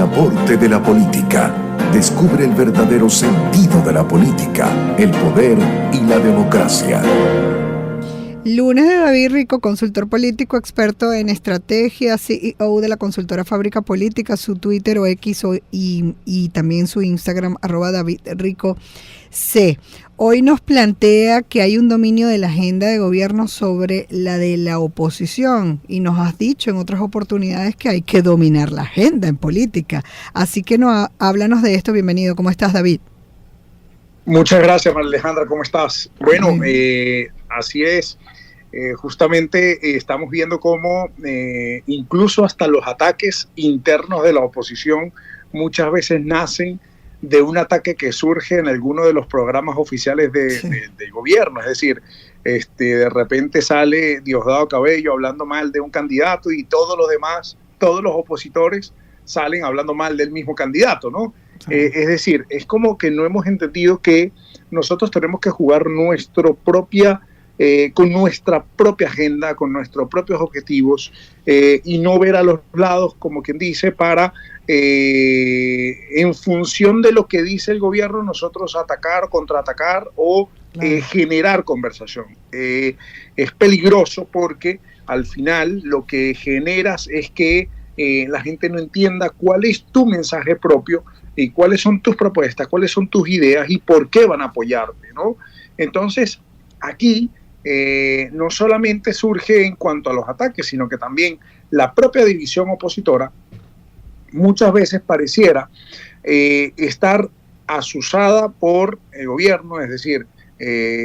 aporte de la política. Descubre el verdadero sentido de la política, el poder y la democracia. Lunes de David Rico, consultor político, experto en estrategia, CEO de la consultora Fábrica Política, su Twitter o X y también su Instagram, @DavidRicoC. Hoy nos plantea que hay un dominio de la agenda de gobierno sobre la de la oposición y nos has dicho en otras oportunidades que hay que dominar la agenda en política. Así que háblanos de esto. Bienvenido. ¿Cómo estás, David? Muchas gracias, María Alejandra. ¿Cómo estás? Bueno, así es. Justamente estamos viendo cómo incluso hasta los ataques internos de la oposición muchas veces nacen de un ataque que surge en alguno de los programas oficiales del gobierno. Es decir, de repente sale Diosdado Cabello hablando mal de un candidato y todos los demás, todos los opositores salen hablando mal del mismo candidato, ¿no? Es decir, es como que no hemos entendido que nosotros tenemos que jugar con nuestra propia agenda, con nuestros propios objetivos y no ver a los lados, como quien dice, para en función de lo que dice el gobierno nosotros atacar, contraatacar o generar conversación. Es peligroso porque al final lo que generas es que la gente no entienda cuál es tu mensaje propio y cuáles son tus propuestas, cuáles son tus ideas y por qué van a apoyarte, ¿no? Entonces, aquí no solamente surge en cuanto a los ataques, sino que también la propia división opositora muchas veces pareciera estar asusada por el gobierno, es decir,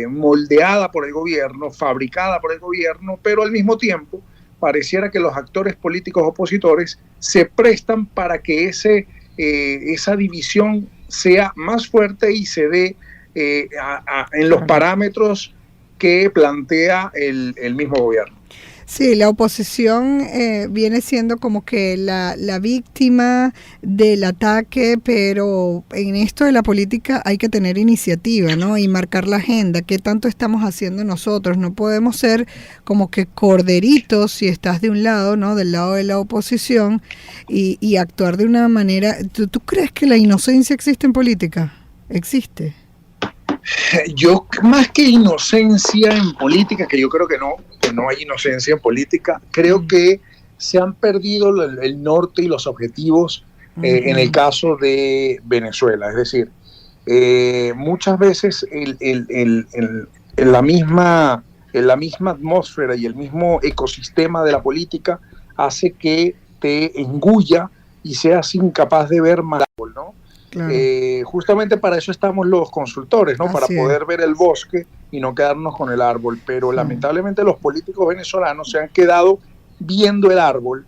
moldeada por el gobierno, fabricada por el gobierno, pero al mismo tiempo pareciera que los actores políticos opositores se prestan para que esa división sea más fuerte y se dé en los parámetros que plantea el mismo gobierno. Sí, la oposición viene siendo como que la víctima del ataque, pero en esto de la política hay que tener iniciativa, ¿no? Y marcar la agenda. ¿Qué tanto estamos haciendo nosotros? No podemos ser como que corderitos si estás de un lado, ¿no? Del lado de la oposición y actuar de una manera. ¿Tú crees que la inocencia existe en política? ¿Existe? Yo, más que inocencia en política, que yo creo que no hay inocencia en política, creo que se han perdido el norte y los objetivos en el caso de Venezuela. Es decir, muchas veces en la misma atmósfera y el mismo ecosistema de la política hace que te engulla y seas incapaz de ver más, ¿no? Claro. Justamente para eso estamos los consultores, ¿no? Para poder ver el bosque y no quedarnos con el árbol. Pero lamentablemente los políticos venezolanos se han quedado viendo el árbol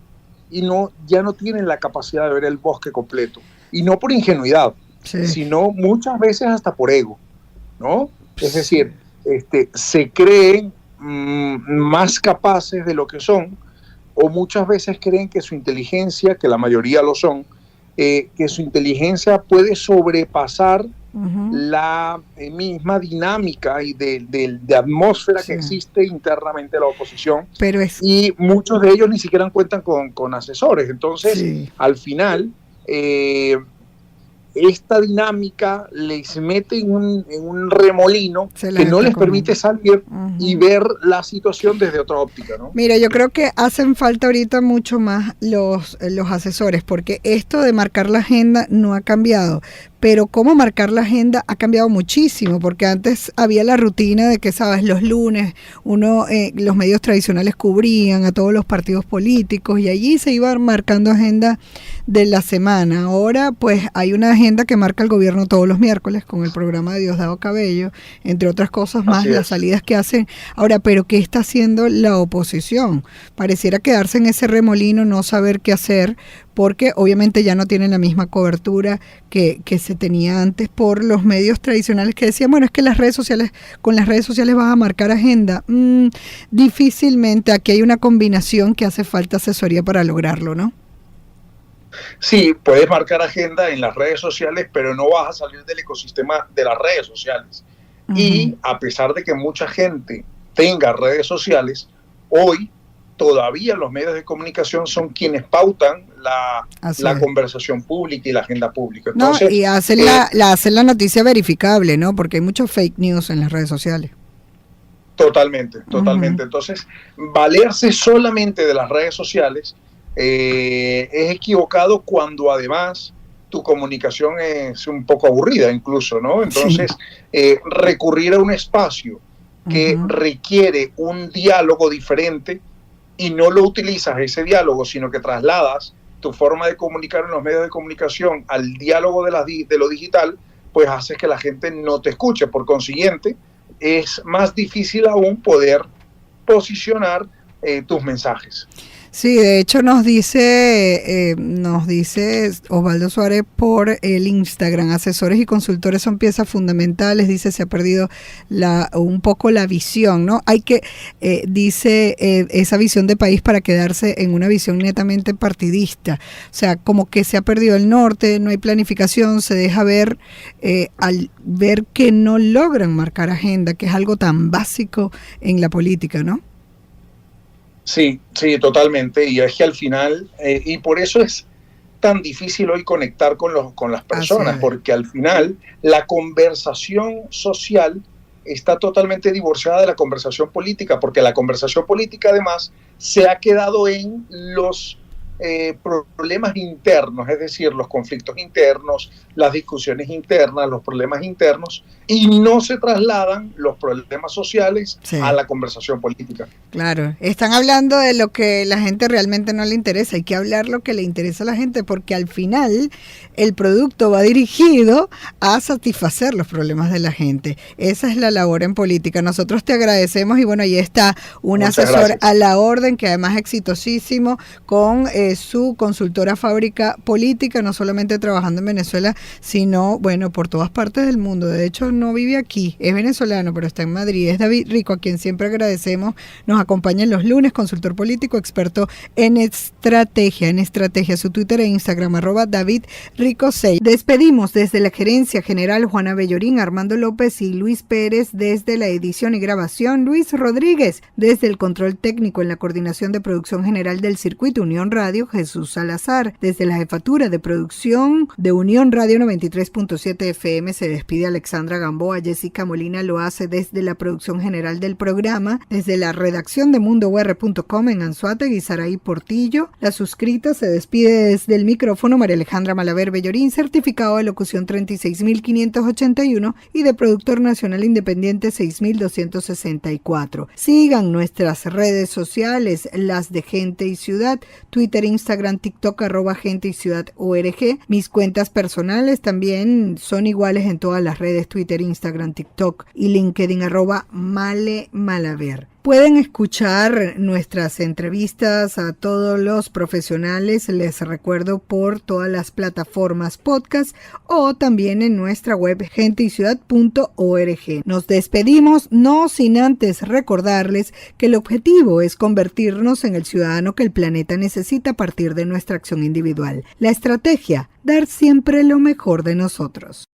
y ya no tienen la capacidad de ver el bosque completo. Y no por ingenuidad, sino muchas veces hasta por ego, ¿no? Es decir, se creen más capaces de lo que son, o muchas veces creen que su inteligencia, que la mayoría lo son, que su inteligencia puede sobrepasar la misma dinámica y de atmósfera que existe internamente en la oposición. Y muchos de ellos ni siquiera cuentan con asesores. Entonces, al final, esta dinámica les mete en un remolino que no les permite salir y ver la situación desde otra óptica, ¿no? Mira, yo creo que hacen falta ahorita mucho más los asesores, porque esto de marcar la agenda no ha cambiado, pero cómo marcar la agenda ha cambiado muchísimo, porque antes había la rutina de que, sabes, los lunes los medios tradicionales cubrían a todos los partidos políticos y allí se iba marcando agenda de la semana. Ahora pues hay una agenda que marca el gobierno todos los miércoles con el programa de Diosdado Cabello, entre otras cosas más, las salidas que hacen. Ahora, ¿pero qué está haciendo la oposición? Pareciera quedarse en ese remolino, no saber qué hacer, porque obviamente ya no tienen la misma cobertura que se tenía antes por los medios tradicionales que decían, bueno, es que con las redes sociales vas a marcar agenda. Difícilmente, aquí hay una combinación que hace falta asesoría para lograrlo, ¿no? Sí, puedes marcar agenda en las redes sociales, pero no vas a salir del ecosistema de las redes sociales. Y a pesar de que mucha gente tenga redes sociales, hoy todavía los medios de comunicación son quienes pautan la es. Conversación pública y la agenda pública. Entonces, y hacen la noticia verificable, ¿no? Porque hay muchos fake news en las redes sociales. Totalmente. Entonces, valerse solamente de las redes sociales es equivocado cuando además tu comunicación es un poco aburrida incluso, ¿no? Entonces, recurrir a un espacio que requiere un diálogo diferente y no lo utilizas ese diálogo, sino que trasladas tu forma de comunicar en los medios de comunicación al diálogo de lo digital, pues haces que la gente no te escuche. Por consiguiente, es más difícil aún poder posicionar tus mensajes. Sí, de hecho nos dice Osvaldo Suárez por el Instagram, asesores y consultores son piezas fundamentales, dice, se ha perdido un poco la visión, ¿no? Hay que, dice, esa visión de país para quedarse en una visión netamente partidista, o sea, como que se ha perdido el norte, no hay planificación, se deja ver al ver que no logran marcar agenda, que es algo tan básico en la política, ¿no? Sí, totalmente. Y es que al final, y por eso es tan difícil hoy conectar con las personas, porque al final la conversación social está totalmente divorciada de la conversación política, porque la conversación política además se ha quedado en los problemas internos, es decir, los conflictos internos, las discusiones internas, los problemas internos, y no se trasladan los problemas sociales a la conversación política. Claro, están hablando de lo que la gente realmente no le interesa, hay que hablar lo que le interesa a la gente, porque al final el producto va dirigido a satisfacer los problemas de la gente. Esa es la labor en política. Nosotros te agradecemos y bueno, ahí está un asesor a la orden, que además es exitosísimo con su consultora Fábrica Política, no solamente trabajando en Venezuela, sino, bueno, por todas partes del mundo. De hecho, no vive aquí, es venezolano, pero está en Madrid. Es David Rico, a quien siempre agradecemos. Nos acompaña en los lunes, consultor político, experto en estrategia. Su Twitter e Instagram, @DavidRico6. Despedimos desde la gerencia general Juana Bellorín, Armando López y Luis Pérez desde la edición y grabación, Luis Rodríguez desde el control técnico en la coordinación de producción general del circuito Unión Radio, Jesús Salazar. Desde la jefatura de producción de Unión Radio 93.7 FM se despide Alexandra Gamboa. Jessica Molina lo hace desde la producción general del programa. Desde la redacción de mundour.com en Anzoátegui, Saraí Portillo. La suscrita se despide desde el micrófono María Alejandra Malaver Bellorín, certificado de locución 36.581 y de productor nacional independiente 6.264. Sigan nuestras redes sociales, las de Gente y Ciudad, Twitter, Instagram, TikTok, @Gente y Ciudad ORG. Mis cuentas personales también son iguales en todas las redes, Twitter, Instagram, TikTok y LinkedIn, @Male_Malaver. Pueden escuchar nuestras entrevistas a todos los profesionales, les recuerdo, por todas las plataformas podcast o también en nuestra web genteyciudad.org. Nos despedimos, no sin antes recordarles que el objetivo es convertirnos en el ciudadano que el planeta necesita a partir de nuestra acción individual. La estrategia, dar siempre lo mejor de nosotros.